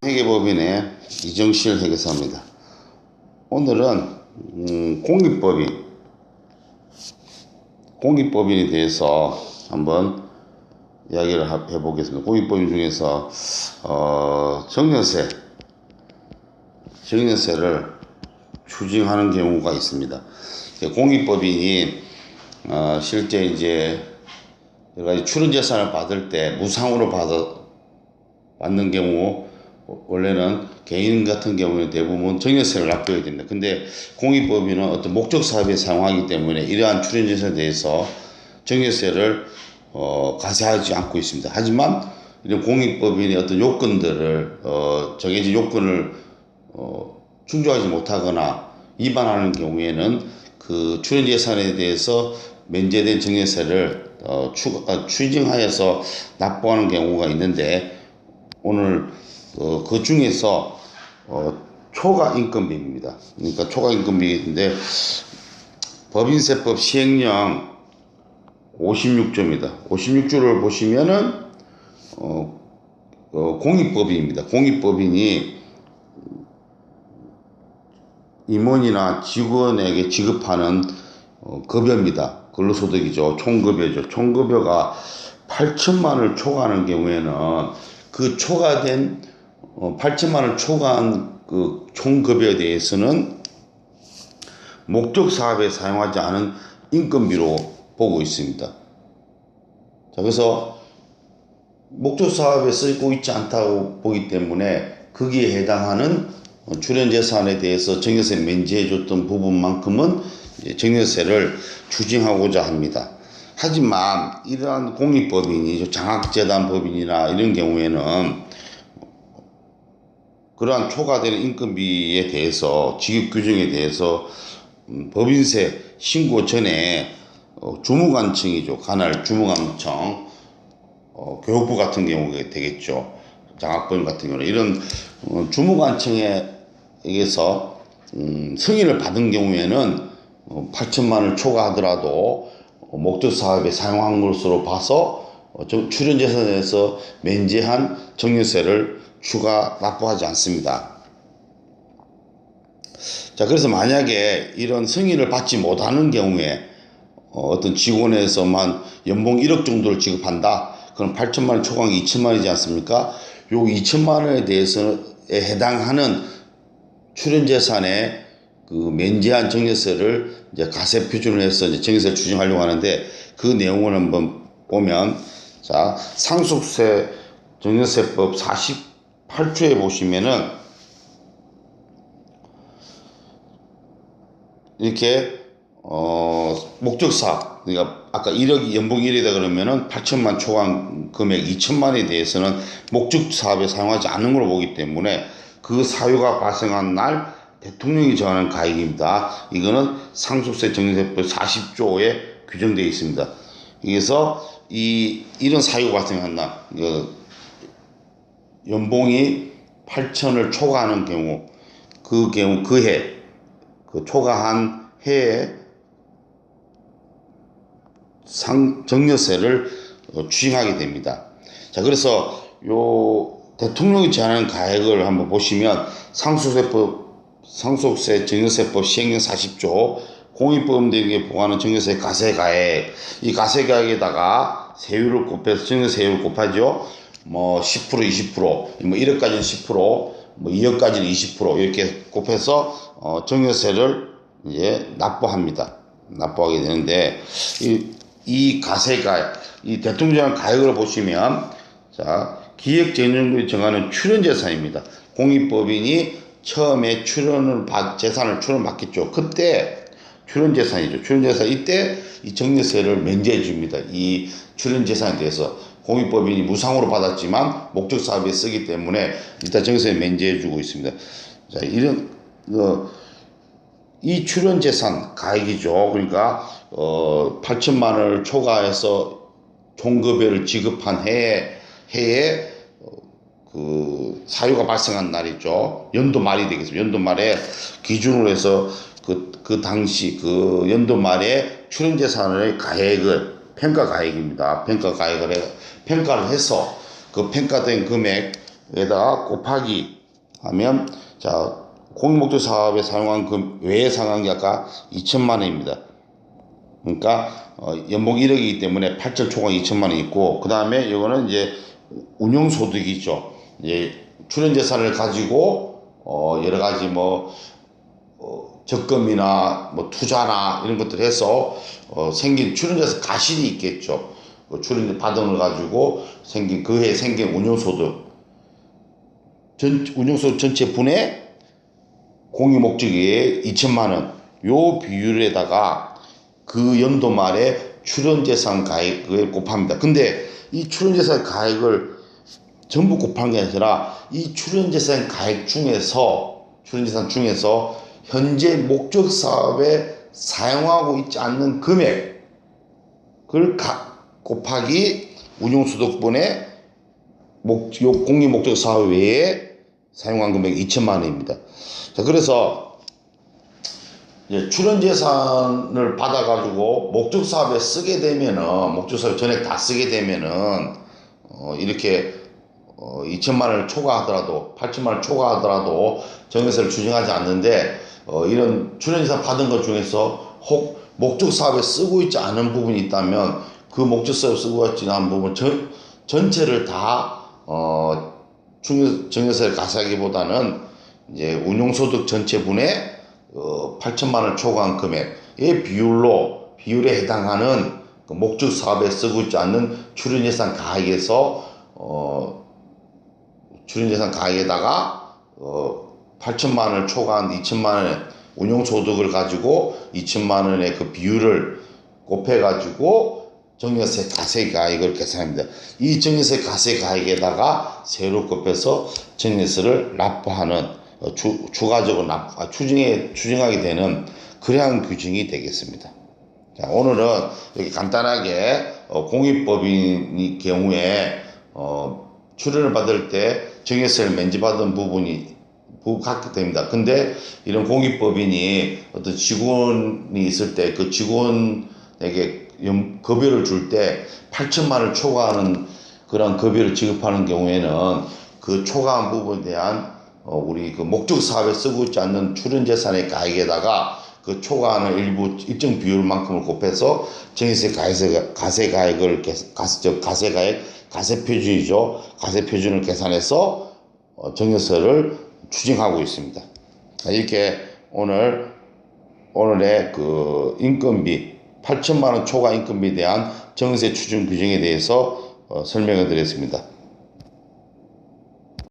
회계법인의 이정실 회계사입니다. 오늘은 공익법인에 대해서 한번 이야기를 해보겠습니다. 공익법인 중에서 정년세를 추징하는 경우가 있습니다. 공익법인이 실제 이제 여러 가지 출연재산을 받을 때 무상으로 받는 경우, 원래는 개인 같은 경우는 대부분 정년세를 납부해야 됩니다. 근데 공익법인은 어떤 목적 사업에 사용하기 때문에 이러한 출연재산에 대해서 정년세를 과세하지 않고 있습니다. 하지만 이런 공익법인의 어떤 요건들을 정해진 요건을 충족하지 못하거나 위반하는 경우에는 그 출연재산에 대해서 면제된 정년세를 추징하여서 납부하는 경우가 있는데, 오늘 그 중에서 초과인건비입니다. 그러니까 초과인건비인데 법인세법 시행령 56조입니다. 56조를 보시면은 공익법인입니다. 공익법인이 임원이나 직원에게 지급하는 급여입니다. 근로소득이죠. 총급여죠. 총급여가 8천만 원을 초과하는 경우에는 그 초과된 8천만 원을 초과한 그 총급여에 대해서는 목적 사업에 사용하지 않은 인건비로 보고 있습니다. 자, 그래서 목적 사업에 쓰고 있지 않다고 보기 때문에 거기에 해당하는 출연재산에 대해서 정년세 면제해줬던 부분만큼은 정년세를 추징하고자 합니다. 하지만 이러한 공익법인이 장학재단법인이나 이런 경우에는 그러한 초과되는 인건비에 대해서 지급 규정에 대해서 법인세 신고 전에 주무관청이죠. 관할 주무관청, 교육부 같은 경우가 되겠죠. 장학법인 같은 경우는 이런 주무관청에서 승인을 받은 경우에는 8천만 원을 초과하더라도 목적 사업에 사용한 것으로 봐서 출연재산에서 면제한 정년세를 추가 납부하지 않습니다. 자, 그래서 만약에 이런 승인을 받지 못하는 경우에 어떤 직원에서만 연봉 1억 정도를 지급한다. 그럼 8천만 원 초과한 게 2천만 원이지 않습니까? 요 2천만 원에 대해서 해당하는 출연재산에 그 면제한 정년세를 이제 가세 표준을 해서 이제 정년세를 추징하려고 하는데, 그 내용을 한번 보면, 자, 상속세 정년세법 48조에 보시면은 이렇게 목적 사업, 그러니까 아까 1억 연봉 1이다 그러면은 8천만 초과한 금액 2천만 원에 대해서는 목적 사업에 사용하지 않는 걸로 보기 때문에 그 사유가 발생한 날 대통령이 정하는 가액입니다. 이거는 상속세 정년세법 40조에 규정되어 있습니다. 그래서 이런 사유가 발생한 날, 연봉이 8천을 초과하는 경우, 그 해, 그 초과한 해에 정년세를 추징하게 됩니다. 자, 그래서 요 대통령이 제한하는 가액을 한번 보시면 상속세 정년세법 시행령 40조 공익법인들에게 부과하는 정년세 가세가액, 이 가세가액에다가 세율을 곱해서 정년세율을 곱하죠. 뭐 10%, 20%, 뭐 1억까지는 10%, 뭐 2억까지는 20% 이렇게 곱해서 정년세를 이제 납부하게 되는데, 이 가세가액, 이 대통령 가액을 보시면, 자, 기획재정부에 정하는 출연재산입니다. 공익법인이 처음에 재산을 출연받겠죠. 그때 출연재산이죠. 출연재산, 이때 이 정년세를 면제해 줍니다. 이 출연재산에 대해서 공익법인이 무상으로 받았지만 목적 사업에 쓰기 때문에 일단 정년세 면제해 주고 있습니다. 자, 이런 이 출연재산 가액이죠. 그러니까 8천만 원을 초과해서 총급여를 지급한 해에 그 사유가 발생한 날이죠. 연도 말이 되겠습니다. 연도 말에 기준으로 해서 그 당시 그 연도 말에 출연재산의 가액을 평가가액입니다. 평가를 해서 그 평가된 금액 여기다가 곱하기 하면, 자, 공익목적 사업에 사용한 금 외의 상환기 아까 2천만 원입니다. 그러니까 연봉 1억이기 때문에 8절 초과 2천만 원이 있고, 그 다음에 이거는 이제 운용소득이죠. 이제 출연재산을 가지고 여러 가지 적금이나 투자나 이런 것들 해서 생긴 출연재산 가실이 있겠죠. 출연 받은 걸 가지고 생긴 그 해에 생긴 운용소득, 운용소득 전체 분의 공익 목적의 2천만 원, 요 비율에다가 그 연도 말에 출연재산 가액을 곱합니다. 근데 이 출연재산 가액을 전부 곱한 게 아니라 이 출연재산 가액 중에서, 출연재산 중에서 현재 목적 사업에 사용하고 있지 않는 금액을 곱하기 운용소득분의 공익 목적 사업 외에 사용한 금액이 2천만 원입니다. 자, 그래서 이제 출연재산을 받아가지고 목적 사업에 쓰게 되면은, 목적 사업 전액 다 쓰게 되면은, 이렇게 2천만 원을 초과하더라도, 8천만 원을 초과하더라도 정액세를 추징하지 않는데, 이런 출연재산 받은 것 중에서 혹 목적 사업에 쓰고 있지 않은 부분이 있다면, 그 목적 사업에 쓰고 있지 않은 부분 전체를 다 정액세를 가세하기보다는 이제 운용소득 전체분의 8천만 원을 초과한 금액의 비율에 해당하는 그 목적 사업에 쓰고 있지 않는 출연재산 가액에서 출연재산 가액에다가 8천만 원을 초과한 2천만 원의 운용소득을 가지고 2천만 원의 그 비율을 곱해가지고 정액세 가세 가액을 계산합니다. 이 정액세 가세 가액에다가 세로 곱해서 정액세를 납부하는, 추가적으로 추징하게 되는 그러한 규정이 되겠습니다. 자, 오늘은 이렇게 간단하게 공익법인 경우에 출연을 받을 때 정액세를 면제받은 부분이 갖게 됩니다. 근데 이런 공익법인이 어떤 직원이 있을 때 그 직원에게 급여를 줄 때 8천만 원을 초과하는 그런 급여를 지급하는 경우에는 그 초과한 부분에 대한 우리 그 목적 사업에 쓰고 있지 않는 출연재산의 가액에다가 그 초과하는 일부 일정 비율만큼을 곱해서 정액세 가세 가액을 가세 표준이죠. 가세 표준을 계산해서 정액세를 추징하고 있습니다. 이렇게 오늘의 그 인건비 8천만 원 초과 인건비에 대한 정액세 추징 규정에 대해서 설명을 드렸습니다.